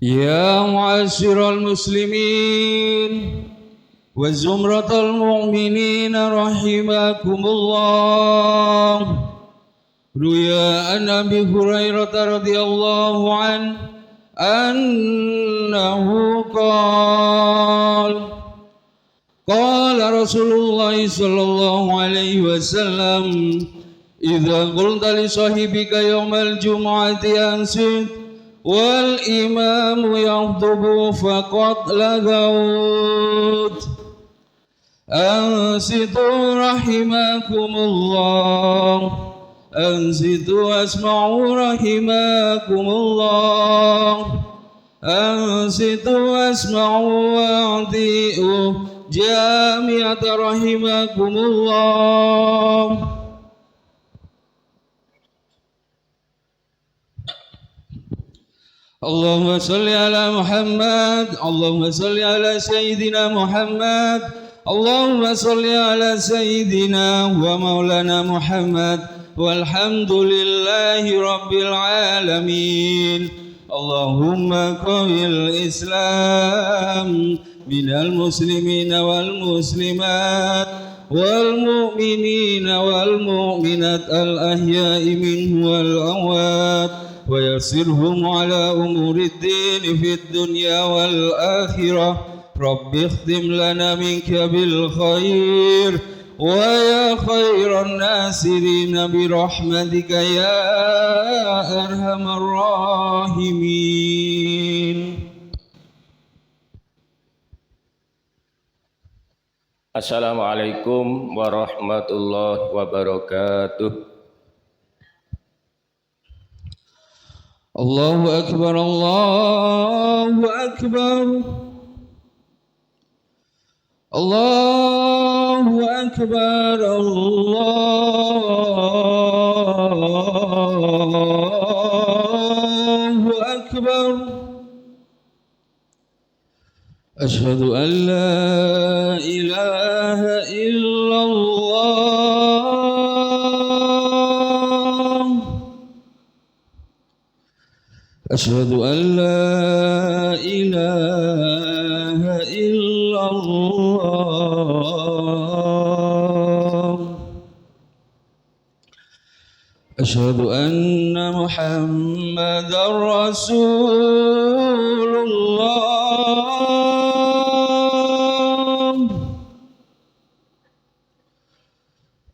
يا معاشر المسلمين وزمرة المؤمنين رحمكم الله. روي عن أبي هريرة رضي الله عنه أنه قال رسول الله صلى الله عليه وسلم: إذا قلت لصاحبك يوم الجمعة أنصت والإمام يخطب فقد لغوت. أنصتوا رحمكم الله، أنصتوا واسمعوا رحمكم الله، أنصتوا واسمعوا وأطيعوا جامعة رحمكم الله. اللهم صل على محمد، اللهم صل على سيدنا محمد، اللهم صل على سيدنا ومولانا محمد، والحمد لله رب العالمين. اللهم قوي الإسلام من المسلمين والمسلمات والمؤمنين والمؤمنات الأحياء منهم والأموات، ويسرهم على أمور الدين في الدنيا والآخرة. رب اختم لنا منك بالخير ويا خير الناصرين برحمتك يا أرحم الراحمين. Assalamualaikum warahmatullahi wabarakatuh. Allahu Akbar, Allahu Akbar, Allahu Akbar, Allahu Akbar. Asyhadu an la ilaha illallah, asyhadu an la ilaha illallah, asyhadu anna Muhammadar Rasulullah,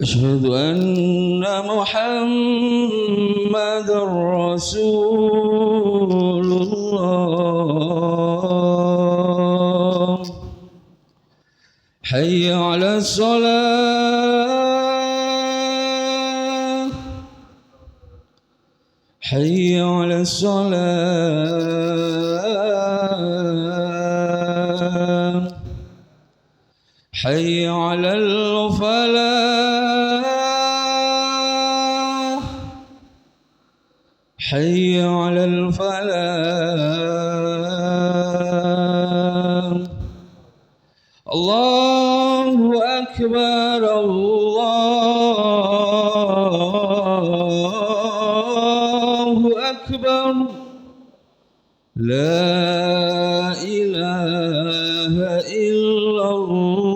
asyhadu anna Muhammadar Rasulullah. Hayya 'ala shalah, hayya 'ala shalah, hayya 'alal falah, hayya 'alal falah. Allahu Akbar, Allahu Akbar. La ilaha illallah.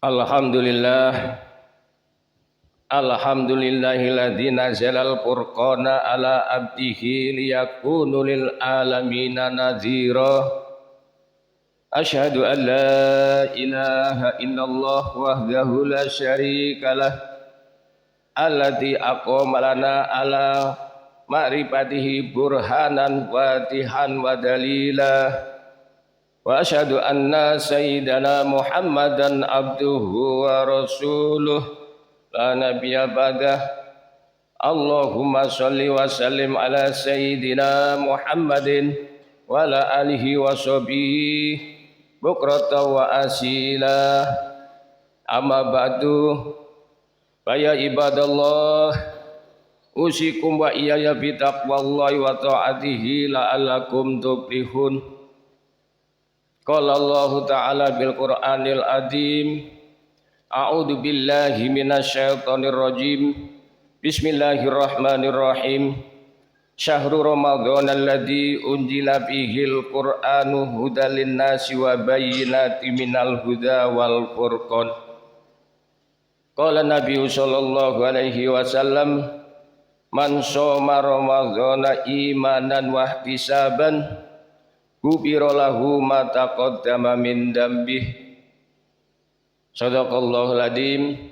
Alhamdulillah, alhamdulillahilladzi nazalal furqana ala abdihi liyakunu lil alamina nadhira. Asyhadu an la ilaha illallah wahdahu la syarikalah, alladzi aqama lana ala ma'rifatihi burhanan watihan wa dalila. Wa asyhadu anna sayyidana Muhammadan abduhu wa rasuluh la nabiyya ba'dah. Allahumma sholli wa sallim ala sayyidina Muhammadin wa ala alihi wa sahbihi bukratan wa asila. Amma ba'du, ya ibadallah, usikum wa iyaya bi taqwallahi wa ta'atihi la'allakum tuflihun. Qala Allah ta'ala bil Qur'anil azim, a'udzu billahi minasyaitonir rajim. Bismillahirrahmanirrahim. Syahrul Ramadan alladzi unzila fihil Qur'anu hudal linnasi wa bayyinatin minal huda wal furqan. Qala Nabi sallallahu alaihi wasallam, man shoma ramadhana imanan wa ihtisaban ghufira lahu ma taqaddama min dzambih. Shadaqallahul adzim.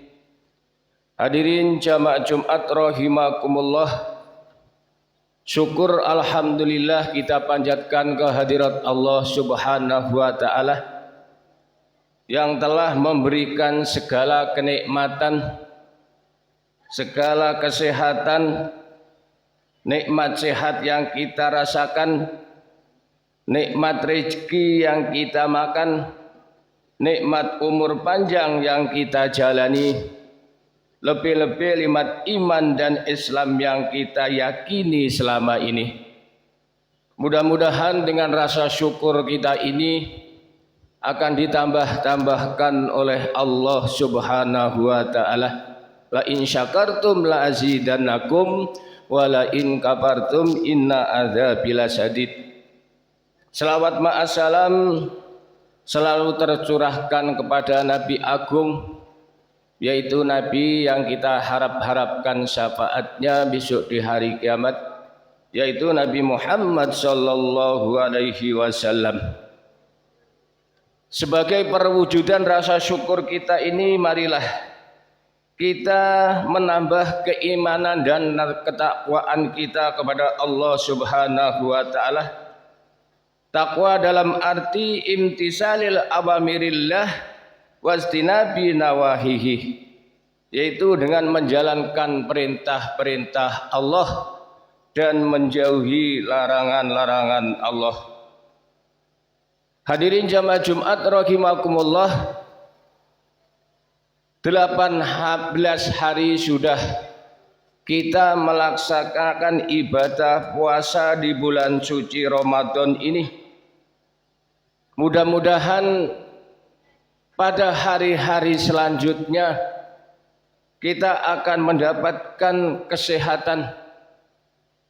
Hadirin jamaah Jumat rahimakumullah. Syukur alhamdulillah kita panjatkan kehadirat Allah Subhanahu wa taala yang telah memberikan segala kenikmatan, segala kesehatan, nikmat sehat yang kita rasakan, nikmat rezeki yang kita makan, nikmat umur panjang yang kita jalani, lebih-lebih nikmat iman dan Islam yang kita yakini selama ini. Mudah-mudahan dengan rasa syukur kita ini akan ditambah-tambahkan oleh Allah Subhanahu wa taala. La in syakartum la azidannakum wa la in kafartum inna adzabi lasyadid. Selawat ma'assalam selalu tercurahkan kepada Nabi Agung, yaitu Nabi yang kita harap-harapkan syafaatnya besok di hari kiamat, yaitu Nabi Muhammad sallallahu alaihi wasallam. Sebagai perwujudan rasa syukur kita ini, marilah kita menambah keimanan dan ketakwaan kita kepada Allah Subhanahu wa taala. Takwa dalam arti imtisalil awamirillah wastinabi nawahihi, yaitu dengan menjalankan perintah-perintah Allah dan menjauhi larangan-larangan Allah. Hadirin jamaah Jumat rahimakumullah, 18 hari sudah kita melaksanakan ibadah puasa di bulan suci Ramadan ini. Mudah-mudahan pada hari-hari selanjutnya kita akan mendapatkan kesehatan,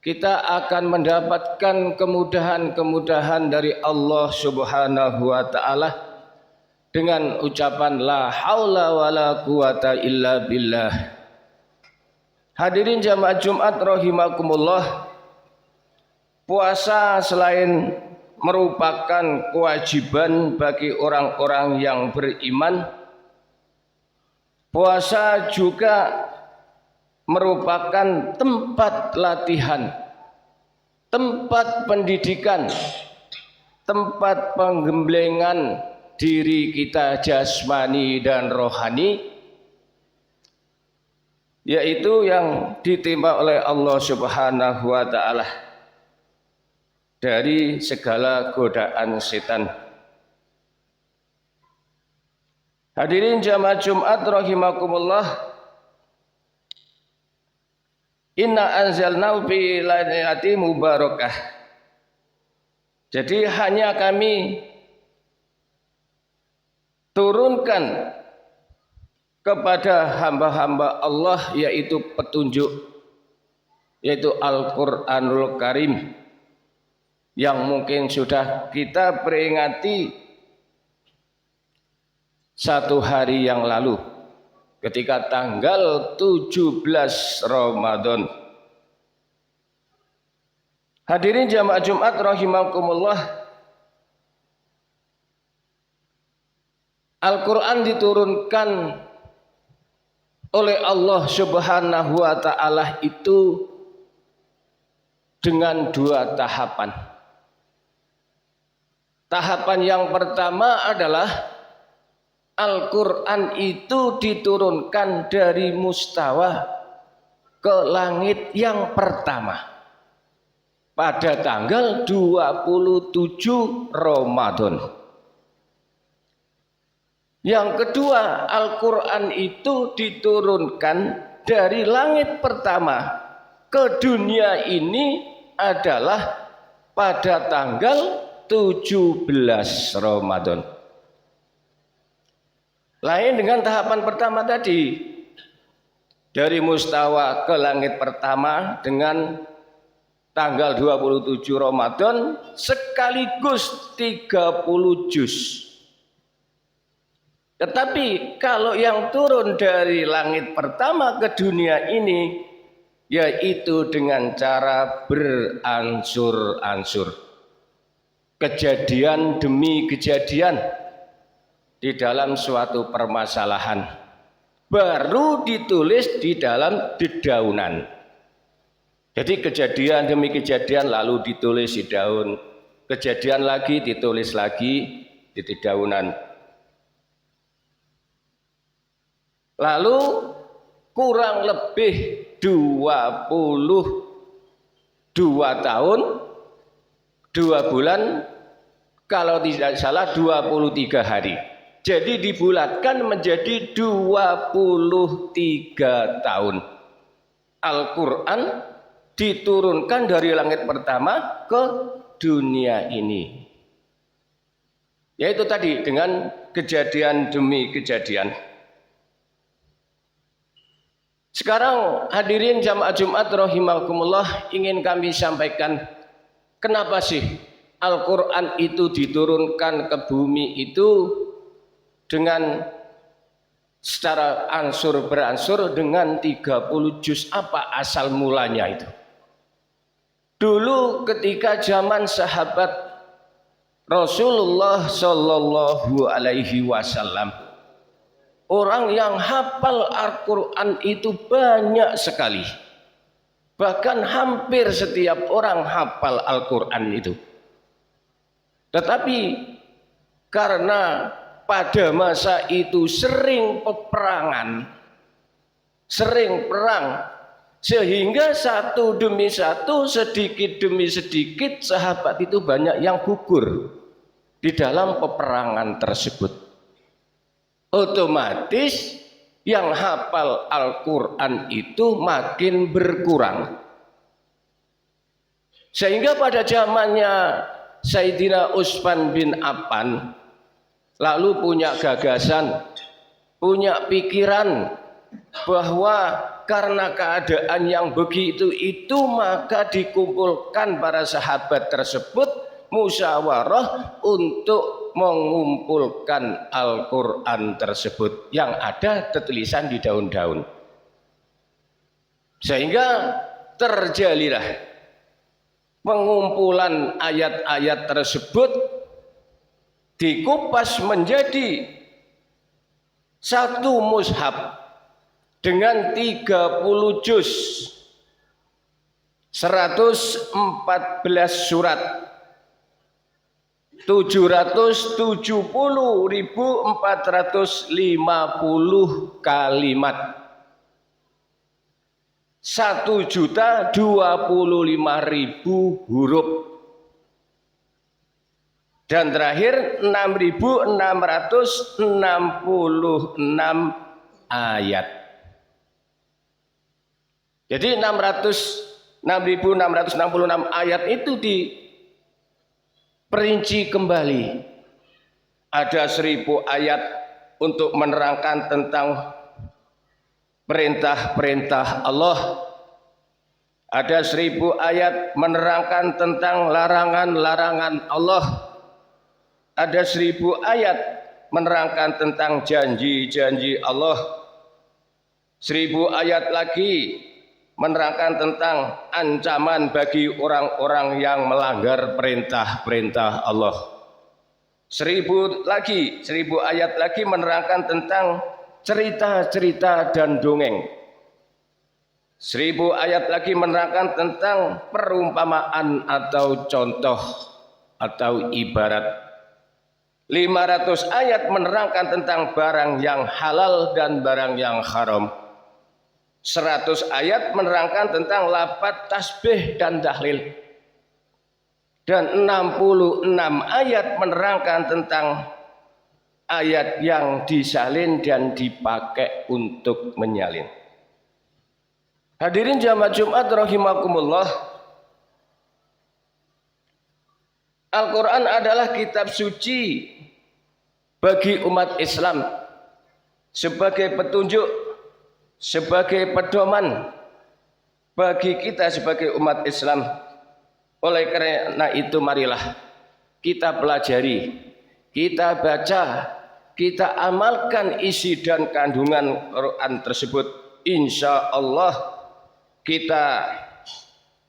kita akan mendapatkan kemudahan-kemudahan dari Allah Subhanahu wa taala dengan ucapan la haula wala quwata illa billah. Hadirin jamaah Jumat rahimakumullah, puasa selain merupakan kewajiban bagi orang-orang yang beriman, puasa juga merupakan tempat latihan, tempat pendidikan, tempat penggemblengan diri kita jasmani dan rohani, yaitu yang ditimpa oleh Allah Subhanahu wa taala dari segala godaan setan. Hadirin jamaah Jumat rahimakumullah, inna anzalnahu fi lailatin mubarakah. Jadi hanya kami turunkan kepada hamba-hamba Allah yaitu petunjuk, yaitu Al-Qur'anul Karim, yang mungkin sudah kita peringati satu hari yang lalu ketika tanggal 17 Ramadan. Hadirin jamaah Jumat rahimakumullah, Al-Quran diturunkan oleh Allah Subhanahu wa ta'ala itu dengan dua tahapan. Tahapan yang pertama adalah Al-Quran itu diturunkan dari mustawa ke langit yang pertama. pada tanggal 27 Ramadan. Yang kedua, Al-Quran itu diturunkan dari langit pertama ke dunia ini adalah pada tanggal 17 Ramadan. Lain dengan tahapan pertama tadi, dari mustawa ke langit pertama dengan tanggal 27 Ramadan sekaligus 30 juz. Tetapi kalau yang turun dari langit pertama ke dunia ini, yaitu dengan cara beransur-ansur, kejadian demi kejadian di dalam suatu permasalahan, baru ditulis di dalam dedaunan. Jadi kejadian demi kejadian lalu ditulis di daun, kejadian lagi ditulis lagi di dedaunan. Lalu kurang lebih 22 tahun 2 bulan, kalau tidak salah 23 hari. Jadi dibulatkan menjadi 23 tahun. Al-Quran diturunkan dari langit pertama ke dunia ini. Yaitu tadi dengan kejadian demi kejadian. Sekarang hadirin jamaah Jumat rahimakumullah, ingin kami sampaikan kenapa sih Al-Quran itu diturunkan ke bumi itu dengan secara ansur beransur dengan 30 juz. Apa asal mulanya itu? Dulu ketika zaman sahabat Rasulullah Shallallahu Alaihi Wasallam, orang yang hafal Al-Quran itu banyak sekali. Bahkan hampir setiap orang hafal Al-Quran itu. Tetapi karena pada masa itu sering peperangan, sering perang, sehingga satu demi satu, sedikit demi sedikit sahabat itu banyak yang gugur di dalam peperangan tersebut. Otomatis yang hafal Al-Quran itu makin berkurang. Sehingga pada zamannya Sayyidina Utsman bin Affan lalu punya gagasan, punya pikiran bahwa karena keadaan yang begitu itu maka dikumpulkan para sahabat tersebut musyawarah untuk mengumpulkan Al-Quran tersebut yang ada tertulisan di daun-daun. Sehingga terjadilah pengumpulan ayat-ayat tersebut dikupas menjadi satu mushaf dengan 30 juz, 114 surat, 770.450 kalimat, 1.025.000 huruf, dan terakhir 6.666 ayat. Jadi 6.666 ayat itu diperinci kembali. Ada 1.000 ayat untuk menerangkan tentang perintah-perintah Allah. Ada 1.000 ayat menerangkan tentang larangan-larangan Allah. Ada 1.000 ayat menerangkan tentang janji-janji Allah. 1.000 ayat lagi menerangkan tentang ancaman bagi orang-orang yang melanggar perintah-perintah Allah. 1.000 ayat lagi menerangkan tentang cerita-cerita dan dongeng. 1.000 ayat lagi menerangkan tentang perumpamaan atau contoh atau ibarat. 500 ayat menerangkan tentang barang yang halal dan barang yang haram. 100 ayat menerangkan tentang lafaz tasbih dan tahlil. dan 66 ayat menerangkan tentang ayat yang disalin dan dipakai untuk menyalin. Hadirin jamaah Jumat rahimakumullah, Al-Quran adalah kitab suci bagi umat Islam sebagai petunjuk, sebagai pedoman bagi kita sebagai umat Islam. Oleh karena itu marilah kita pelajari, kita baca, kita amalkan isi dan kandungan Quran tersebut. Insya Allah kita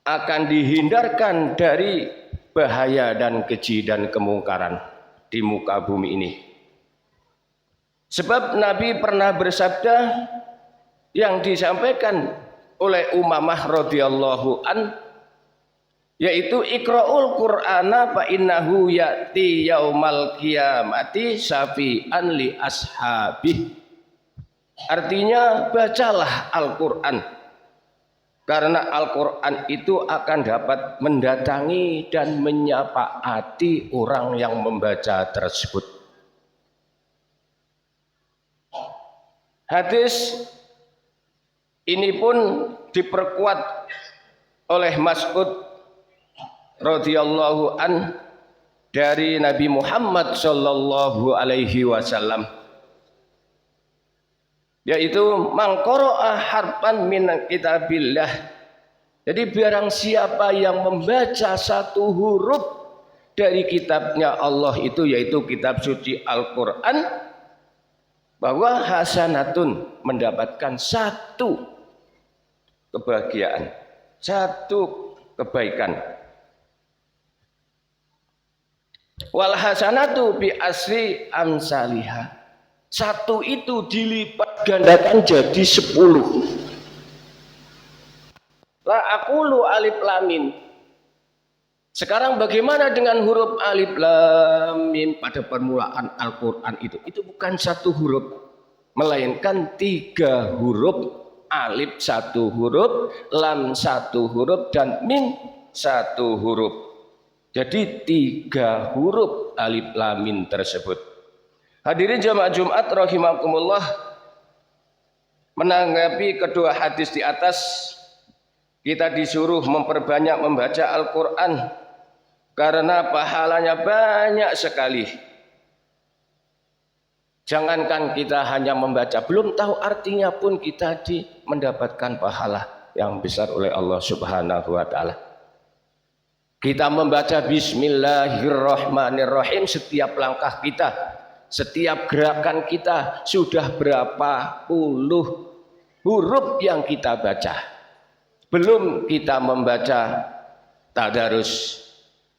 akan dihindarkan dari bahaya dan keji dan kemungkaran di muka bumi ini. Sebab Nabi pernah bersabda yang disampaikan oleh Umamah radhiyallahu an, yaitu iqra'ul Qur'ana fa innahu ya'ti yaumal qiyamati syafi'an li ashabih. Artinya bacalah Al-Qur'an, karena Al-Qur'an itu akan dapat mendatangi dan menyafaati orang yang membaca tersebut. Hadis ini pun diperkuat oleh Mas'ud radhiyallahu an dari Nabi Muhammad sallallahu alaihi wasallam, yaitu man qara'a harfan min kitabillah. Jadi barang siapa yang membaca satu huruf dari kitabnya Allah itu, yaitu kitab suci Al-Qur'an, bahwa hasanatun mendapatkan satu kebahagiaan, satu kebaikan. Wal hasanatu bi asri amsalihah. Satu itu dilipat gandakan jadi 10. La aqulu alif lam mim. Sekarang bagaimana dengan huruf alif lam mim pada permulaan Al-Qur'an itu? Itu bukan satu huruf, melainkan 3 huruf. Alif 1 huruf, lam 1 huruf, dan mim 1 huruf. Jadi 3 huruf alif lam mim tersebut. Hadirin jamaah Jumat rahimakumullah, menanggapi kedua hadis di atas, kita disuruh memperbanyak membaca Al-Qur'an karena pahalanya banyak sekali. Jangankan kita hanya membaca, belum tahu artinya pun kita mendapatkan pahala yang besar oleh Allah Subhanahu wa taala. Kita membaca bismillahirrahmanirrahim, setiap langkah kita, setiap gerakan kita, sudah berapa puluh huruf yang kita baca. Belum kita membaca tadarus,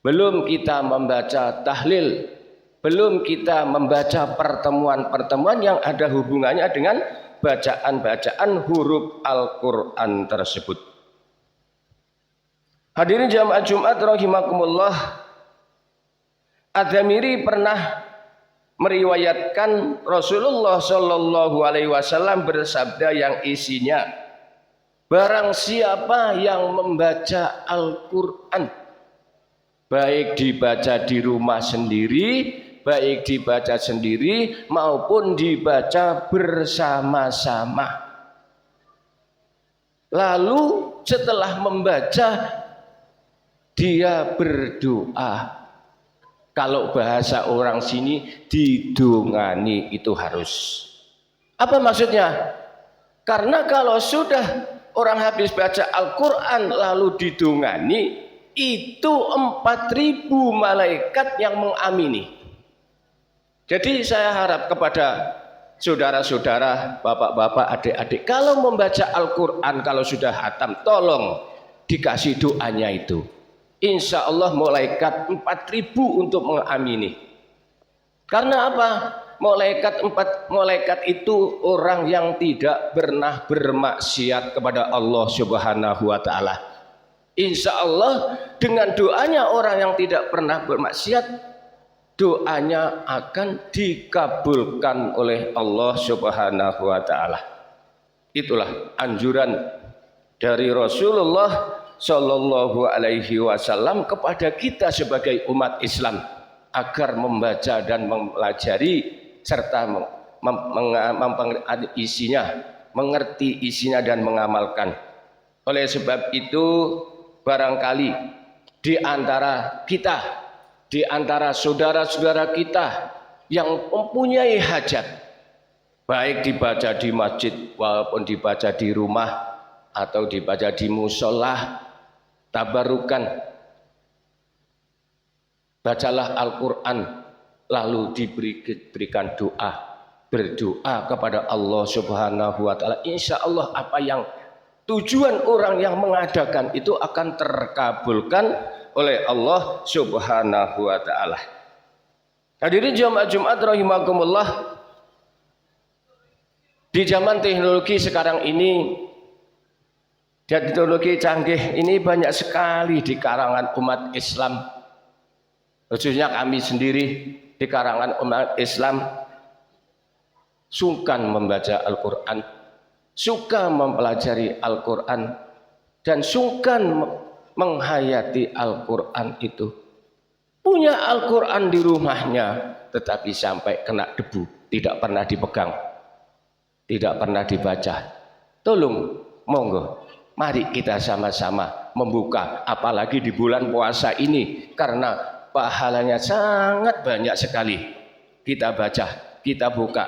belum kita membaca tahlil, belum kita membaca pertemuan-pertemuan yang ada hubungannya dengan bacaan-bacaan huruf Al-Qur'an tersebut. Hadirin jamaah Jumat rahimakumullah, Ad-Damiri pernah meriwayatkan Rasulullah Shallallahu alaihi wasallam bersabda yang isinya, barang siapa yang membaca Al-Qur'an, baik dibaca di rumah sendiri, baik dibaca sendiri maupun dibaca bersama-sama, lalu setelah membaca dia berdoa, kalau bahasa orang sini didongani, itu harus. Apa maksudnya? Karena kalau sudah orang habis baca Al-Qur'an lalu didongani, itu 4.000 malaikat yang mengamini. Jadi saya harap kepada saudara-saudara, bapak-bapak, adik-adik, kalau membaca Al-Qur'an, kalau sudah hatam, tolong dikasih doanya itu. Insya Allah malaikat 4.000 untuk mengamini. Karena apa? Malaikat itu orang yang tidak pernah bermaksiat kepada Allah Subhanahu wa taala. Insya Allah dengan doanya orang yang tidak pernah bermaksiat, doanya akan dikabulkan oleh Allah Subhanahu wa taala. Itulah anjuran dari Rasulullah Sallallahu Alaihi Wasallam kepada kita sebagai umat Islam agar membaca dan mempelajari serta mengerti isinya dan mengamalkan. Oleh sebab itu barangkali di antara kita, di antara saudara-saudara kita yang mempunyai hajat, baik dibaca di masjid walaupun dibaca di rumah atau dibaca di musola, tabarukan, bacalah Al-Quran lalu diberikan doa, berdoa kepada Allah Subhanahu wa Ta'ala. Insya Allah apa yang tujuan orang yang mengadakan itu akan terkabulkan oleh Allah Subhanahu wa Ta'ala. Hadirin jamaah Jumat rahimakumullah, di zaman teknologi sekarang ini dan teknologi canggih ini banyak sekali di kalangan umat Islam, khususnya kami sendiri di kalangan umat Islam, sungkan membaca Al-Quran, suka mempelajari Al-Quran, dan sungkan menghayati Al-Quran itu. Punya Al-Quran di rumahnya, tetapi sampai kena debu, tidak pernah dipegang, tidak pernah dibaca. Tolong, monggo, mari kita sama-sama membuka, apalagi di bulan puasa ini, karena pahalanya sangat banyak sekali. Kita baca, kita buka,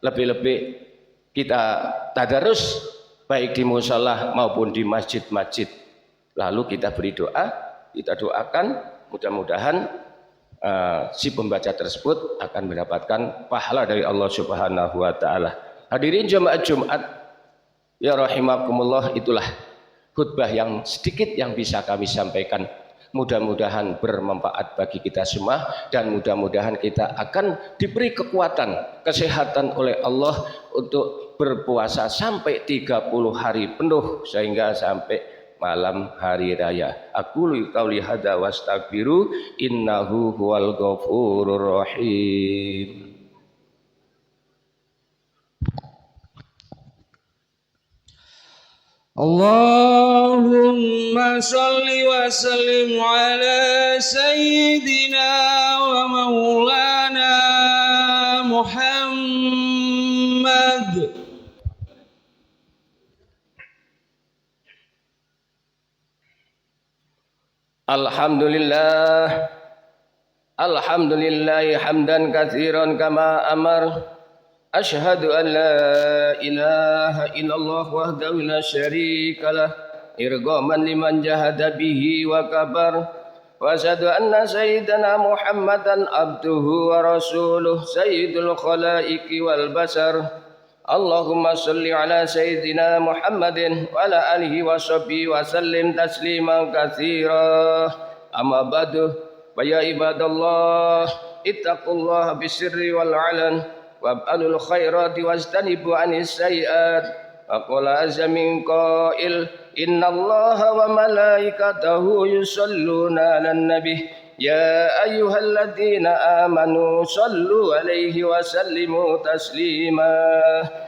lebih-lebih kita tadarus baik di mushola maupun di masjid-masjid. Lalu kita beri doa, kita doakan, mudah-mudahan si pembaca tersebut akan mendapatkan pahala dari Allah Subhanahu wa Ta'ala. Hadirin jemaah Jumat ya rahimakumullah, itulah khutbah yang sedikit yang bisa kami sampaikan. Mudah-mudahan bermanfaat bagi kita semua, dan mudah-mudahan kita akan diberi kekuatan, kesehatan oleh Allah untuk berpuasa sampai 30 hari penuh sehingga sampai malam hari raya. Aqulu qauli hadza wastaghfiru innahu huwal ghafurur rahim. Allahumma salli wa sallim ala sayyidina wa maulana Muhammad. Alhamdulillah, alhamdulillahi hamdan katsiran kama amar. Asyhadu an la ilaha illallah wahdahu la syarika lah, irghaman liman jahada bihi wa kabar. Wa asyhadu anna sayyidana Muhammadan abduhu wa rasuluh sayyidul khalaiqi wal basar. Allahumma salli ala sayyidina Muhammadin wa ala alihi wa sahbihi wa sallim tasliman katsira. Amma ba'du, wa ya ibadallah, ittaqullaha bisirri wal alan wab'alul khairati wastanibu anis sayyi'at. Wa qala azza min qail, innallaha wa malaikatahu yusalluna 'alan nabi ya ayyuhalladzina amanu sallu alaihi wa sallimu taslima.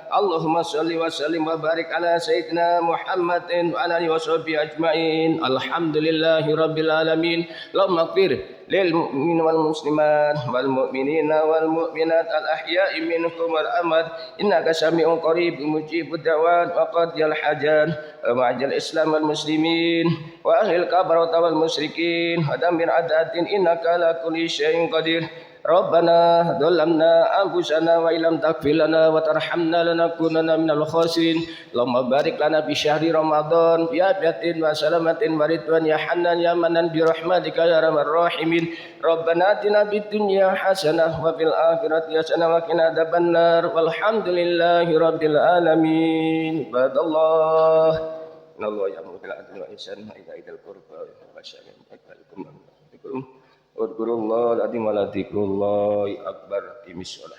Allahumma salli wa sallim wa barik ala sayyidina Muhammadin wa ala alihi wa sahbihi ajmain. Alhamdulillahi rabbil alamin. Allahumma ighfir lil mu'minin wal muslimat wal mu'minina wal mu'minat al ahya'i minhum wal amwat innaka sami'un qarib mujibud da'wat wa qadiyal hajat wa ma'ajal islam wal muslimin wa ahlil kabar wal musyrikin wa damir adatin innaka ala kulli syai'in qadir. Rabbana dhalamna anfusana wa illam taghfir lana wa tarhamna lanakunanna minal khasirin. Allahumma barik lana fi syahri Ramadan bi afiyatin wa salamatin wa ridwan ya Hannan ya Manan bi rahmatika ya arhamar rahimin. Rabbana atina fid dunya hasanah wa fil akhirati hasanah wa qina adzabannar. Walhamdulillahi rabbil alamin. Ibadallah, innallaha ya'muru bil adli wal ihsani wa ita'i dzil qurba wa yasya'u Udhkurullah al-azim wa la dzikrullahi akbar. Qimis shalah.